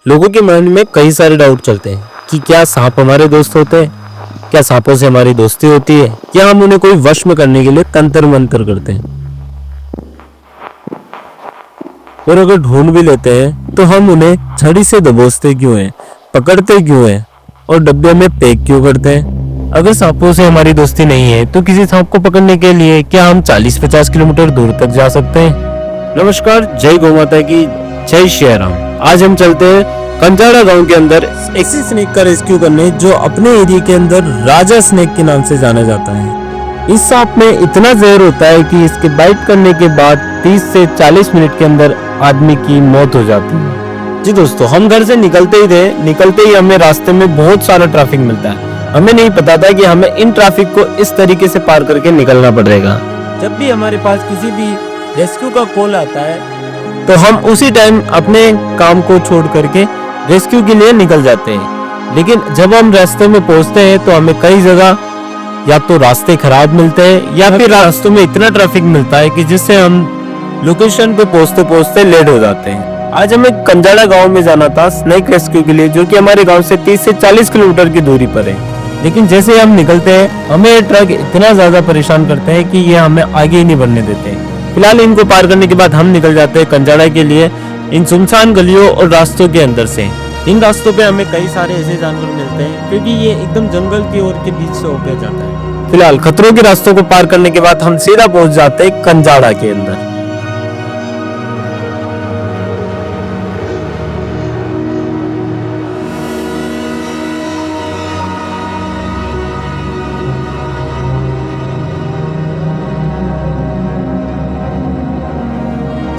लोगों के मन में कई सारे डाउट चलते हैं कि क्या सांप हमारे दोस्त होते हैं, क्या सांपों से हमारी दोस्ती होती है, या हम उन्हें कोई वश में करने के लिए तंत्र मंत्र करते हैं। और अगर ढूंढ भी लेते हैं तो हम उन्हें छड़ी से दबोचते क्यों हैं, पकड़ते क्यों हैं और डब्बे में पैक क्यों करते हैं। अगर सांपों से हमारी दोस्ती नहीं है तो किसी सांप को पकड़ने के लिए क्या हम 40-50 किलोमीटर दूर तक जा सकते हैं। नमस्कार, जय गौ माता की, जय श्री राम। आज हम चलते हैं कंजाड़ा गांव के अंदर ऐसी स्नेक का रेस्क्यू करने जो अपने एरिया के अंदर राजा स्नेक के नाम से जाना जाता है। इस सांप में इतना जहर होता है कि इसके बाइट करने के बाद 30 से 40 मिनट के अंदर आदमी की मौत हो जाती है। जी दोस्तों, हम घर से निकलते ही हमें रास्ते में बहुत सारा ट्रैफिक मिलता है। हमें नहीं पता था कि हमें इन ट्रैफिक को इस तरीके से पार करके निकलना पड़ेगा। जब भी हमारे पास किसी भी रेस्क्यू का कॉल आता है तो हम उसी टाइम अपने काम को छोड़ करके रेस्क्यू के लिए निकल जाते हैं। लेकिन जब हम रास्ते में पहुंचते हैं तो हमें कई जगह या तो रास्ते खराब मिलते हैं या फिर रास्तों में इतना ट्रैफिक मिलता है कि जिससे हम लोकेशन पे पहुंचते पहुंचते लेट हो जाते हैं। आज हमें कंजाड़ा गांव में जाना था स्नेक रेस्क्यू के लिए, जो कि हमारे गांव से 30 से 40 किलोमीटर की दूरी पर है। लेकिन जैसे हम निकलते हैं हमें ट्रक इतना ज्यादा परेशान करते हैं कि ये हमें आगे ही नहीं बढ़ने देते। फिलहाल इनको पार करने के बाद हम निकल जाते हैं कंजाड़ा के लिए इन सुनसान गलियों और रास्तों के अंदर से। इन रास्तों पे हमें कई सारे ऐसे जानवर मिलते हैं क्योंकि ये एकदम जंगल की ओर के बीच से होकर जाता है। फिलहाल खतरों के रास्तों को पार करने के बाद हम सीधा पहुंच जाते हैं कंजाड़ा के अंदर।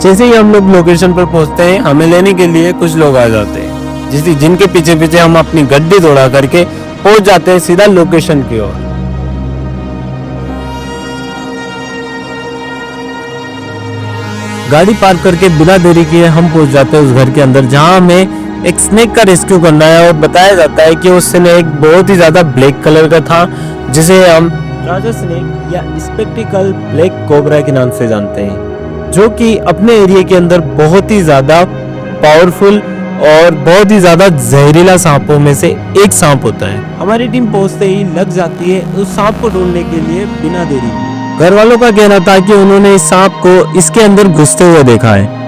जैसे ही हम लोग लोकेशन पर पहुंचते हैं हमें लेने के लिए कुछ लोग आ जाते हैं, जिनके पीछे पीछे हम अपनी गड्डी दौड़ा करके पहुंच जाते हैं सीधा लोकेशन की ओर। गाड़ी पार्क करके बिना देरी किए हम पहुंच जाते हैं उस घर के अंदर जहां हमें एक स्नेक का रेस्क्यू करना है। और बताया जाता है कि वो स्नेक बहुत ही ज्यादा ब्लैक कलर का था, जिसे हम राजा स्नेक या स्पेक्टिकल ब्लैक कोबरा के नाम से जानते हैं, जो कि अपने एरिया के अंदर बहुत ही ज्यादा पावरफुल और बहुत ही ज्यादा जहरीला सांपों में से एक सांप होता है। हमारी टीम पहुंचते ही लग जाती है उस सांप को ढूंढने के लिए बिना देरी। घर वालों का कहना था कि उन्होंने इस सांप को इसके अंदर घुसते हुए देखा है।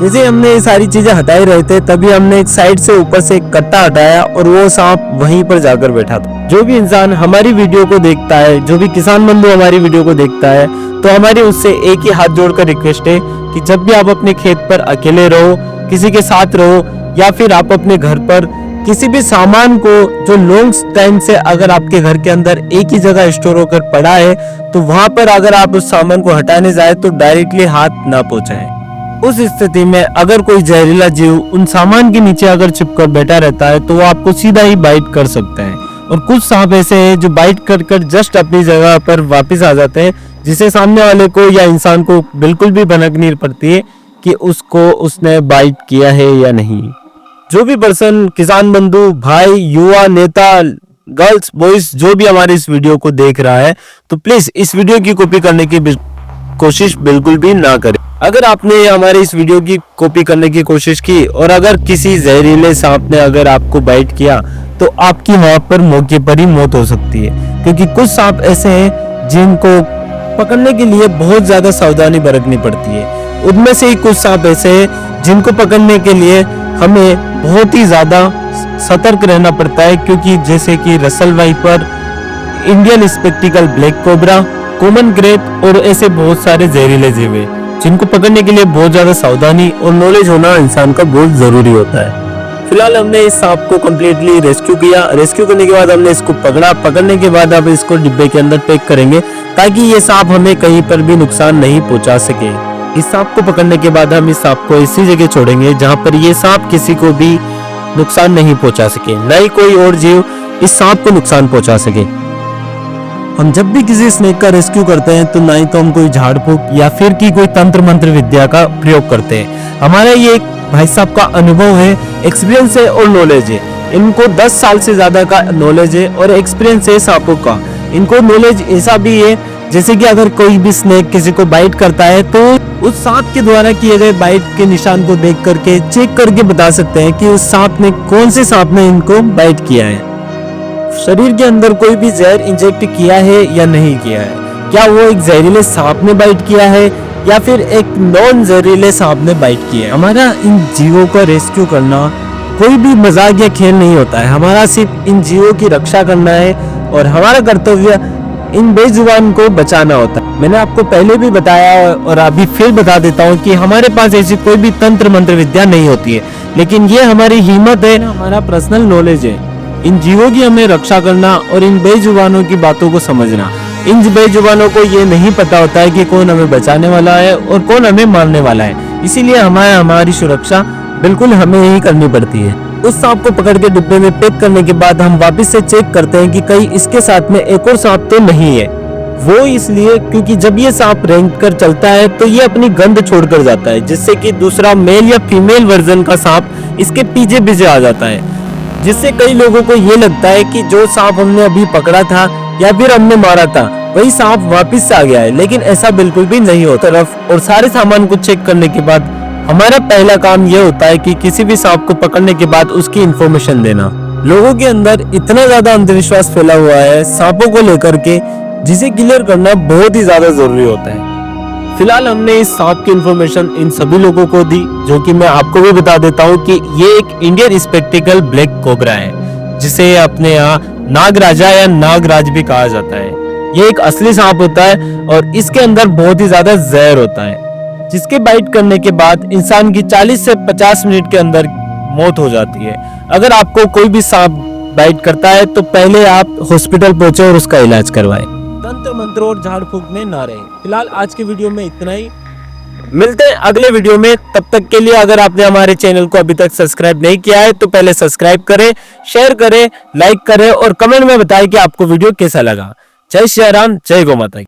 जैसे हमने ये सारी चीजें हटाई रहे थे तभी हमने एक साइड से ऊपर से एक कट्टा हटाया और वो सांप वहीं पर जाकर बैठा था। जो भी इंसान हमारी वीडियो को देखता है, जो भी किसान बंधु हमारी वीडियो को देखता है, तो हमारी उससे एक ही हाथ जोड़कर रिक्वेस्ट है कि जब भी आप अपने खेत पर अकेले रहो, किसी के साथ रहो, या फिर आप अपने घर पर किसी भी सामान को जो लॉन्ग टाइम से अगर आपके घर के अंदर एक ही जगह स्टोर होकर पड़ा है, तो वहां पर अगर आप उस सामान को हटाने जाए तो डायरेक्टली हाथ ना पहुंचाएं। उस स्थिति में अगर कोई जहरीला जीव उन सामान के नीचे अगर छिपकर बैठा रहता है तो वो आपको सीधा ही बाइट कर सकता है। और कुछ सांप ऐसे हैं जो बाइट कर कर जस्ट अपनी जगह पर वापस आ जाते हैं, जिसे सामने वाले को या इंसान को बिल्कुल भी भनक नहीं पड़ती है कि उसने बाइट किया है या नहीं। जो भी पर्सन, किसान बंधु, भाई, युवा, नेता, गर्ल्स, बॉयज, जो भी हमारे इस वीडियो को देख रहा है, तो प्लीज इस वीडियो की कॉपी करने की कोशिश बिल्कुल भी ना करें। अगर आपने हमारे इस वीडियो की कॉपी करने की कोशिश की और अगर किसी जहरीले सांप ने अगर आपको बाइट किया तो आपकी वहां पर मौके पर ही मौत हो सकती है, क्योंकि कुछ सांप ऐसे हैं जिनको पकड़ने के लिए बहुत ज्यादा सावधानी बरतनी पड़ती है। उनमें से ही कुछ सांप ऐसे हैं जिनको पकड़ने के लिए हमें बहुत ही ज्यादा सतर्क रहना पड़ता है, क्योंकि जैसे कि Russell viper, Indian spectacled black cobra, common ग्रेप और ऐसे बहुत सारे जहरीले जीव हैं जिनको पकड़ने के लिए बहुत ज्यादा सावधानी और नॉलेज होना इंसान का बहुत जरूरी होता है। फिलहाल हमने इस सांप को कम्प्लीटली रेस्क्यू किया। रेस्क्यू करने के बाद हमने इसको पकड़ने के बाद अब इसको डिब्बे के अंदर पैक करेंगे ताकि ये सांप हमें कहीं पर भी नुकसान नहीं पहुंचा सके। इस सांप को पकड़ने के बाद हम इस सांप को ऐसी जगह छोड़ेंगे जहां पर ये सांप किसी को भी नुकसान नहीं पहुंचा सके, न ही कोई और जीव इस सांप को नुकसान पहुंचा सके। हम जब भी किसी स्नेक का रेस्क्यू करते हैं तो ना ही तो हम कोई झाड़ फूक या फिर की कोई तंत्र मंत्र विद्या का प्रयोग करते हैं। हमारा ये एक भाई साहब का अनुभव है, एक्सपीरियंस है और नॉलेज है। इनको 10 साल से ज्यादा का नॉलेज है और एक्सपीरियंस है सांपों का। इनको नॉलेज ऐसा भी है जैसे कि अगर कोई भी स्नेक किसी को बाइट करता है तो उस सांप के द्वारा किए गए बाइट के निशान को देख करके चेक करके बता सकते हैं कि उस सांप ने कौन से सांप ने इनको बाइट किया है। शरीर के अंदर कोई भी जहर इंजेक्ट किया है या नहीं किया है, क्या वो एक जहरीले सांप ने बाइट किया है या फिर एक नॉन जहरीले सांप ने बाइट किया है। हमारा इन जीवों को रेस्क्यू करना कोई भी मजाक या खेल नहीं होता है, हमारा सिर्फ इन जीवों की रक्षा करना है और हमारा कर्तव्य इन बेजुबान को बचाना होता है। मैंने आपको पहले भी बताया और अभी फिर बता देता हूँ कि हमारे पास ऐसी कोई भी तंत्र मंत्र विद्या नहीं होती है, लेकिन ये हमारी हिम्मत है, हमारा पर्सनल नॉलेज है। इन जीवों की हमें रक्षा करना और इन बेजुबानों की बातों को समझना। इन बेजुबानों को ये नहीं पता होता है कि कौन हमें बचाने वाला है और कौन हमें मारने वाला है, इसीलिए हमारी सुरक्षा बिल्कुल हमें ही करनी पड़ती है। उस सांप को पकड़ के डिब्बे में पैक करने के बाद हम वापस से चेक करते हैं कि कहीं इसके साथ में एक और सांप तो नहीं है। वो इसलिए क्योंकि जब ये सांप रेंग कर चलता है तो ये अपनी गंध छोड़कर जाता है, जिससे कि दूसरा मेल या फीमेल वर्जन का सांप इसके पीछे पीछे आ जाता है, जिससे कई लोगों को ये लगता है कि जो सांप हमने अभी पकड़ा था या फिर हमने मारा था वही सांप वापस से आ गया है, लेकिन ऐसा बिल्कुल भी नहीं होता। तरफ और सारे सामान को चेक करने के बाद हमारा पहला काम यह होता है कि किसी भी सांप को पकड़ने के बाद उसकी इंफॉर्मेशन देना। लोगों के अंदर इतना ज्यादा अंधविश्वास फैला हुआ है सांपों को लेकर के, जिसे क्लियर करना बहुत ही ज्यादा जरूरी होता है। फिलहाल हमने इस सांप की इंफॉर्मेशन इन सभी लोगों को दी, जो कि मैं आपको भी बता देता हूँ कि ये एक इंडियन स्पेक्टिकल ब्लैक कोबरा है, जिसे अपने यहाँ नागराजा या नागराज भी कहा जाता है। ये एक असली सांप होता है और इसके अंदर बहुत ही ज्यादा जहर होता है, जिसके बाइट करने के बाद इंसान की 40 से 50 मिनट के अंदर मौत हो जाती है। अगर आपको कोई भी सांप बाइट करता है तो पहले आप हॉस्पिटल पहुंचे और उसका इलाज करवाएं। तंत्र मंत्र और झाड़ फूक में ना रहें। फिलहाल आज के वीडियो में इतना ही, मिलते हैं अगले वीडियो में। तब तक के लिए अगर आपने हमारे चैनल को अभी तक सब्सक्राइब नहीं किया है तो पहले सब्सक्राइब करें, शेयर करें, लाइक करें और कमेंट में बताएं कि आपको वीडियो कैसा लगा। जय श्री राम, जय गौ माता।